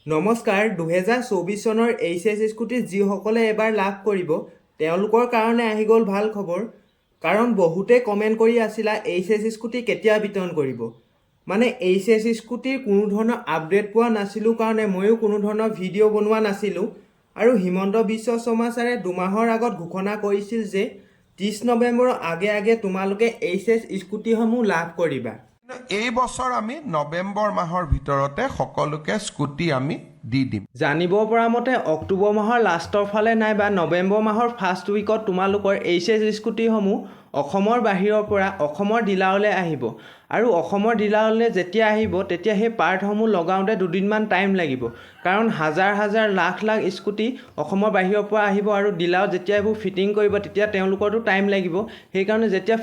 নমস্কাৰ 2024 চনৰ HS scooty যিসকলে এবাৰ লাভ কৰিব তেওঁলোকৰ কাৰণে আহি গ'ল ভাল খবৰ। কাৰণ বহুতে কমেণ্ট কৰি আছিলা এইচএছ স্কুটি কেতিয়া বিতৰণ কৰিব। মানে এইচএছ স্কুটিৰ কোনো ধৰণৰ আপডেট পোৱা নাছিলোঁ কাৰণে ময়ো কোনো ধৰণৰ ভিডিঅ' বনোৱা নাছিলোঁ। আৰু হিমন্ত বিশ্ব শৰ্মা ছাৰে দুমাহৰ আগত ঘোষণা কৰিছিল যে 30 নৱেম্বৰৰ আগে তোমালোকে এইচএছ স্কুটিসমূহ লাভ কৰিবা। এই বছৰ আমি নৱেম্বৰ মাহৰ ভিতৰতে সকলোকে স্কুটি আমি দি দিম। জানিব পৰা মতে অক্টোবৰ মাহৰ লাষ্টৰ ফালে নাইবা নৱেম্বৰ মাহৰ ফাৰ্ষ্ট উইকত তোমালোকৰ এইচএছ স্কুটিসমূহ অসমৰ বাহিৰৰ পৰা অসমৰ ডিলাৰলৈ আহিব। আৰু অসমৰ ডিলাৰলৈ যেতিয়া আহিব তেতিয়া সেই পাৰ্টসমূহ লগাওঁতে দুদিনমান টাইম লাগিব। কাৰণ হাজাৰ লাখ স্কুটি অসমৰ বাহিৰৰ পৰা আহিব আৰু ডিলাৰত যেতিয়া এইবোৰ ফিটিং কৰিব তেতিয়া তেওঁলোকৰতো টাইম লাগিব। সেইকাৰণে যেতিয়া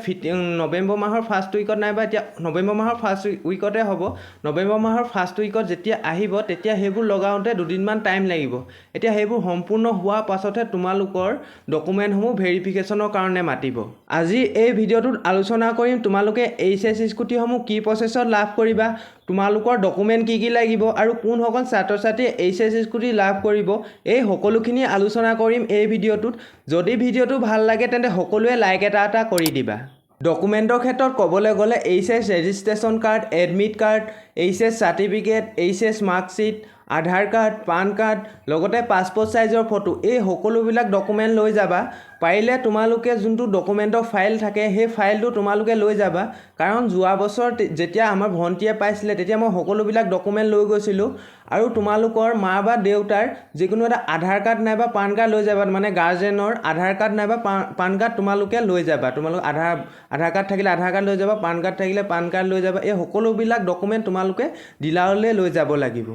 নৱেম্বৰ মাহৰ ফাৰ্ষ্ট উইকত নাইবা এতিয়া নৱেম্বৰ মাহৰ ফাৰ্ষ্ট উইকতে হ'ব। নৱেম্বৰ মাহৰ ফাৰ্ষ্ট উইকত যেতিয়া আহিব তেতিয়া সেইবোৰ লগাওঁতে দুদিনমান টাইম লাগিব। এতিয়া সেইবোৰ সম্পূৰ্ণ হোৱাৰ পাছতহে তোমালোকৰ ডকুমেণ্টসমূহ ভেৰিফিকেশ্যনৰ কাৰণে মাতিব। আজি এই ভিডিঅ'টোত আলোচনা কৰিম তোমালোকে এইচএছ স্কুটিসমূহ কি প্ৰচেছত লাভ কৰিবা, তোমালোকৰ ডকুমেণ্ট কি লাগিব আৰু কোনসকল ছাত্ৰ ছাত্ৰীয়ে এইচএছ স্কুটি লাভ কৰিব, এই সকলোখিনি আলোচনা কৰিম এই ভিডিঅ'টোত। যদি ভিডিঅ'টো ভাল লাগে তেন্তে সকলোৱে লাইক এটা কৰি দিবা। ডকুমেণ্টৰ ক্ষেত্ৰত ক'বলৈ গ'লে HS registration card, admit card, HS certificate, HS marksheet, Aadhaar card, PAN card, লগতে পাছপৰ্ট চাইজৰ ফটো, এই সকলোবিলাক ডকুমেণ্ট লৈ যাবা। পাৰিলে তোমালোকে যোনটো ডকুমেণ্টৰ ফাইল থাকে সেই ফাইলটো তোমালোকে লৈ যাবা। কাৰণ যোৱা বছৰ যেতিয়া আমাৰ ভণ্টীয়ে পাইছিলে তেতিয়া মই সকলোবিলাক ডকুমেণ্ট লৈ গৈছিলোঁ। আৰু তোমালোকৰ মা বা দেউতাৰ যিকোনো এটা আধাৰ কাৰ্ড নাইবা পান কাৰ্ড লৈ যাবা। মানে গাৰ্জেনৰ আধাৰ কাৰ্ড নাইবা পান কাৰ্ড তোমালোকে লৈ যাবা। তোমালোক আধাৰ কাৰ্ড থাকিলে আধাৰ কাৰ্ড লৈ যাবা, পান কাৰ্ড থাকিলে পান কাৰ্ড লৈ যাবা। এই সকলোবিলাক ডকুমেণ্ট তোমালোকে ডিলাৰলৈ লৈ যাব লাগিব।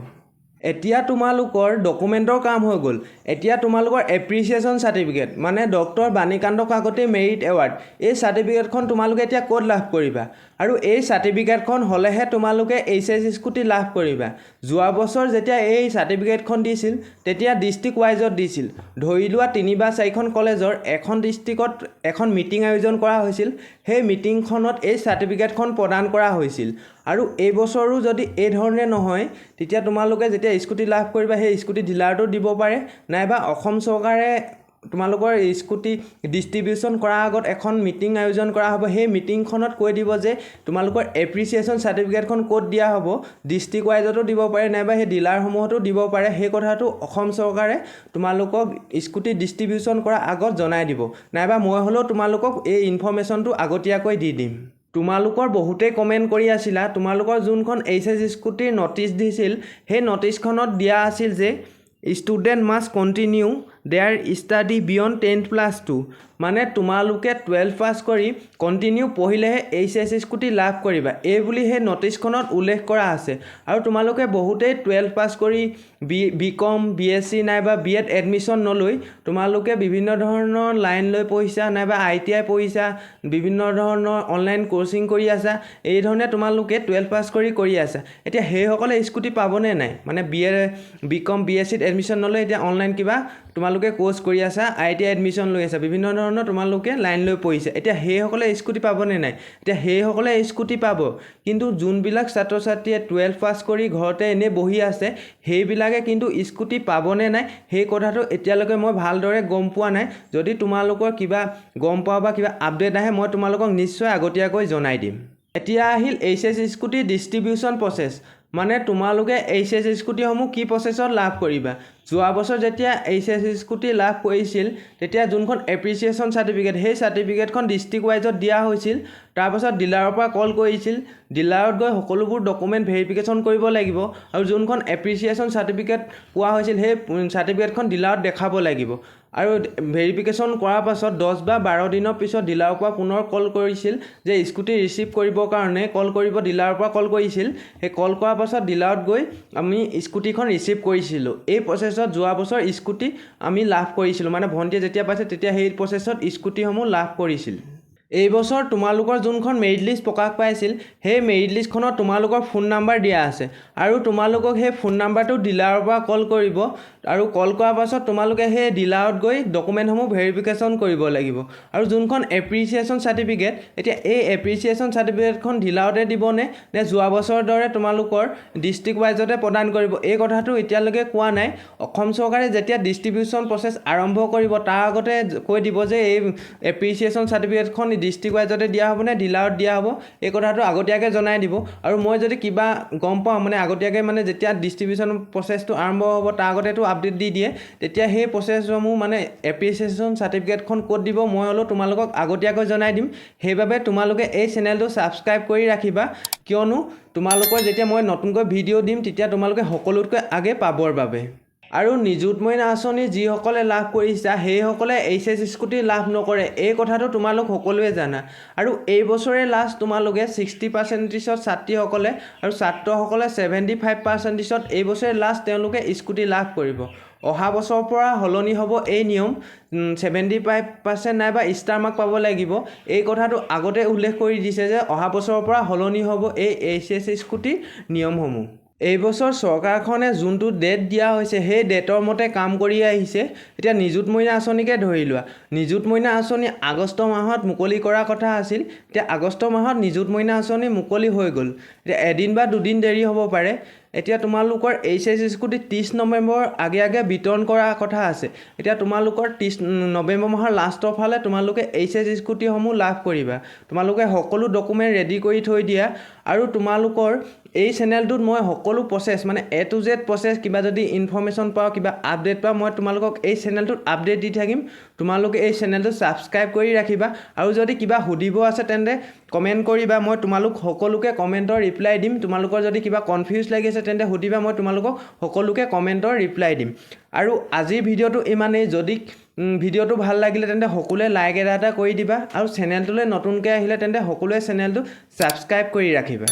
এতিয়া তোমালোকৰ ডকুমেণ্টৰ কাম হৈ গ'ল। এতিয়া তোমালোকৰ এপ্ৰিচিয়েশ্যন চাৰ্টিফিকেট মানে doctor Banikanta Kakati merit award, এই চাৰ্টিফিকেটখন তোমালোকে এতিয়া ক'ত লাভ কৰিবা। আৰু এই চাৰ্টিফিকেটখন হ'লেহে তোমালোকে এইচএছ স্কুটি লাভ কৰিবা। যোৱা বছৰ যেতিয়া এই চাৰ্টিফিকেটখন দিছিল তেতিয়া ডিষ্ট্ৰিক্ট ৱাইজত দিছিল। ধৰি লোৱা 3 বা 4খন কলেজৰ এখন ডিষ্ট্ৰিক্টত এখন মিটিং আয়োজন কৰা হৈছিল। সেই মিটিংখনত এই চাৰ্টিফিকেটখন প্ৰদান কৰা হৈছিল। আৰু এই বছৰো যদি এই ধৰণে নহয় তেতিয়া তোমালোকে যেতিয়া স্কুটি লাভ কৰিবা সেই স্কুটি ডিলাৰটো দিব পাৰে, নাইবা অসম চৰকাৰে তোমালোকৰ স্কুটি ডিষ্ট্ৰিবিউশ্যন কৰাৰ আগত এখন মিটিং আয়োজন কৰা হ'ব। সেই মিটিংখনত কৈ দিব যে তোমালোকৰ এপ্ৰিচিয়েশ্যন চাৰ্টিফিকেটখন ক'ত দিয়া হ'ব। ডিষ্ট্ৰিক্ট ৱাইজতো দিব পাৰে নাইবা সেই ডিলাৰসমূহতো দিব পাৰে। সেই কথাটো অসম চৰকাৰে তোমালোকক স্কুটি ডিষ্ট্ৰিবিউশ্যন কৰাৰ আগত জনাই দিব, নাইবা মই হ'লেও তোমালোকক এই ইনফৰ্মেশ্যনটো আগতীয়াকৈ দি দিম। তোমালোকৰ বহুতেই কমেণ্ট কৰি আছিলা তোমালোকৰ যোনখন এইচএছ স্কুটিৰ ন'টিচ দিছিল সেই ন'টিচখনত দিয়া আছিল যে student must continue their study beyond 10+2, মানে তোমালোকে 12 পাছ কৰি কণ্টিনিউ পঢ়িলেহে এইচএছ স্কুটি লাভ কৰিবা। এই বুলি সেই ন'টিচখনত উল্লেখ কৰা আছে। আৰু তোমালোকে বহুতেই 12 পাছ কৰি বিকম, বিএছচি নাইবা বিএড এডমিশ্যন নলৈ তোমালোকে বিভিন্ন ধৰণৰ লাইন লৈ পঢ়িছা নাইবা ITI পঢ়িছা, বিভিন্ন ধৰণৰ অনলাইন কোচিং কৰি আছা। এই ধৰণে তোমালোকে 12 পাছ কৰি আছা। এতিয়া সেইসকলে স্কুটি পাবনে নাই, মানে বিকম বিএছচিত এডমিশ্যন নলৈ এতিয়া অনলাইন কিবা তোমালোকে কোৰ্চ কৰি আছা, ITI এডমিশ্যন লৈ আছা, বিভিন্ন ধৰণৰ তোমালোকে লাইন লৈ পঢ়িছা। এতিয়া সেইসকলে স্কুটি পাবনে নাই, এতিয়া সেইসকলে স্কুটি পাব। কিন্তু যোনবিলাক ছাত্ৰ ছাত্ৰীয়ে 12 পাছ কৰি ঘৰতে এনেই বহি আছে সেইবিলাকে কিন্তু স্কুটি পাবনে নাই সেই কথাটো এতিয়ালৈকে মই ভালদৰে গম পোৱা নাই। যদি তোমালোকৰ কিবা গম পোৱা বা কিবা আপডেট আহে মই তোমালোকক নিশ্চয় আগতীয়াকৈ জনাই দিম। এতিয়া আহিল এইচএছ স্কুটি ডিষ্ট্ৰিবিউশ্যন প্ৰচেছ, মানে তোমালোকে এইচএছ স্কুটিসমূহ কি প্ৰচেছত লাভ কৰিবা। যোৱা বছৰ যেতিয়া এইচএছ স্কুটি লাভ কৰিছিল তেতিয়া যোনখন এপ্ৰিচিয়েশ্যন চাৰ্টিফিকেট সেই চাৰ্টিফিকেটখন ডিষ্ট্ৰিক্ট ৱাইজত দিয়া হৈছিল। তাৰপাছত ডিলাৰৰ পৰা কল কৰিছিল, ডিলাৰত গৈ সকলোবোৰ ডকুমেণ্ট ভেৰিফিকেশ্যন কৰিব লাগিব। আৰু যোনখন এপ্ৰিচিয়েশ্যন চাৰ্টিফিকেট পোৱা হৈছিল সেই চাৰ্টিফিকেটখন ডিলাৰত দেখাব লাগিব। আৰু ভেৰিফিকেশ্যন কৰাৰ পাছত 10 বা 12 দিনৰ পিছত ডিলাৰৰ পৰা পুনৰ কল কৰিছিল যে স্কুটি ৰিচিভ কৰিবৰ কাৰণে কল কৰিব, ডিলাৰৰ পৰা কল কৰিছিল। সেই কল কৰাৰ পাছত ডিলাৰত গৈ আমি স্কুটিখন ৰিচিভ কৰিছিলোঁ। এই প্ৰচেছত যোৱা বছৰ স্কুটি আমি লাভ কৰিছিলোঁ, মানে ভণ্টিয়ে যেতিয়া পাইছে তেতিয়া সেই প্ৰচেছত স্কুটিসমূহ লাভ কৰিছিল। এই বছৰ তোমালোকৰ যোনখন মেৰিট লিষ্ট প্ৰকাশ পাইছিল সেই মেৰিট লিষ্টখনত তোমালোকৰ ফোন নাম্বাৰ দিয়া আছে আৰু তোমালোকক সেই ফোন নাম্বাৰটো ডিলাৰৰ পৰা কল কৰিব আৰু কল কৰাৰ পাছত তোমালোকে সেই ডিলাৰত গৈ ডকুমেণ্টসমূহ ভেৰিফিকেশ্যন কৰিব লাগিব আৰু যোনখন এপ্ৰিচিয়েশ্যন চাৰ্টিফিকেট এতিয়া এই এপ্ৰিচিয়েশ্যন চাৰ্টিফিকেটখন ডিলাৰতে দিবনে নে যোৱা বছৰৰ দৰে তোমালোকৰ ডিষ্ট্ৰিক্ট ৱাইজতে প্ৰদান কৰিব এই কথাটো এতিয়ালৈকে কোৱা নাই অসম চৰকাৰে যেতিয়া ডিষ্ট্ৰিবিউশ্যন প্ৰচেছ আৰম্ভ কৰিব তাৰ আগতে কৈ দিব যে এই এপ্ৰিচিয়েশ্যন চাৰ্টিফিকেটখন ডিষ্ট্ৰিক্ট ৱাইজতে দিয়া হ'ব নে ডিলাৰত দিয়া হ'ব এই কথাটো আগতীয়াকৈ জনাই দিব আৰু মই যদি কিবা গম পাওঁ মানে আগতীয়াকৈ মানে যেতিয়া ডিষ্ট্ৰিবিউশ্যন প্ৰচেছটো আৰম্ভ হ'ব তাৰ আগতেতো আপডেট দি দিয়ে তেতিয়া সেই প্ৰচেছসমূহ মানে এপ্ৰিচিয়েশ্যন চাৰ্টিফিকেটখন ক'ত দিব মই হ'লেও তোমালোকক আগতীয়াকৈ জনাই দিম সেইবাবে তোমালোকে এই চেনেলটো ছাবস্ক্ৰাইব কৰি ৰাখিবা কিয়নো তোমালোকৰ যেতিয়া মই নতুনকৈ ভিডিঅ' দিম তেতিয়া তোমালোকে সকলোতকৈ আগে পাবৰ বাবে আৰু নিযুত মইনা আঁচনি যিসকলে লাভ কৰিছা সেইসকলে এইচএছ স্কুটি লাভ নকৰে এই কথাটো তোমালোক সকলোৱে জানা আৰু এই বছৰে লাষ্ট তোমালোকে 60% ছাত্ৰীসকলে আৰু ছাত্ৰসকলে 75% এই বছৰে লাষ্ট তেওঁলোকে স্কুটি লাভ কৰিব অহা বছৰৰ পৰা সলনি হ'ব এই নিয়ম 75% নাইবা ষ্টাৰ মাৰ্ক পাব লাগিব এই কথাটো আগতে উল্লেখ কৰি দিছে যে অহা বছৰৰ পৰা সলনি হ'ব এই এইচএছ স্কুটিৰ নিয়মসমূহ এই বছৰ চৰকাৰখনে যোনটো ডেট দিয়া হৈছে সেই ডেটৰ মতে কাম কৰি আহিছে এতিয়া নিযুত মইনা আঁচনিকে ধৰি লোৱা নিযুত মইনা আঁচনি আগষ্ট মাহত মুকলি কৰা কথা আছিল এতিয়া আগষ্ট মাহত নিযুত মইনা আঁচনি মুকলি হৈ গ'ল এতিয়া এদিন বা দুদিন দেৰি হ'ব পাৰে এতিয়া তোমালোকৰ এইচএছ স্কুটি 30 নৱেম্বৰ আগে বিতৰণ কৰা কথা আছে এতিয়া তোমালোকৰ 30 নৱেম্বৰ মাহৰ লাষ্টৰ ফালে তোমালোকে এইচএছ স্কুটিসমূহ লাভ কৰিবা তোমালোকে সকলো ডকুমেণ্ট ৰেডি কৰি থৈ দিয়া আৰু তোমালোকৰ এই চেনেলটোত মই সকলো প্ৰচেছ মানে A to Z প্ৰচেছ কিবা যদি ইনফৰমেশ্যন পাওঁ কিবা আপডেট পাওঁ মই তোমালোকক এই চেনেলটোত আপডেট দি থাকিম তোমালোকে এই চেনেলটো ছাবস্ক্ৰাইব কৰি ৰাখিবা আৰু যদি কিবা সুধিব আছে তেন্তে কমেণ্ট কৰিবা মই তোমালোক সকলোকে কমেণ্টৰ ৰিপ্লাই দিম তোমালোকৰ যদি কিবা কনফিউজ লাগিছে তেন্তে সুধিবা মই তোমালোকক সকলোকে কমেণ্টৰ ৰিপ্লাই দিম আৰু আজিৰ ভিডিঅ'টো ইমানেই যদি ভিডিঅ'টো ভাল লাগিলে তেন্তে সকলোৱে লাইক এটা কৰি দিবা আৰু চেনেলটোলৈ নতুনকৈ আহিলে তেন্তে সকলোৱে চেনেলটো ছাবস্ক্ৰাইব কৰি ৰাখিবা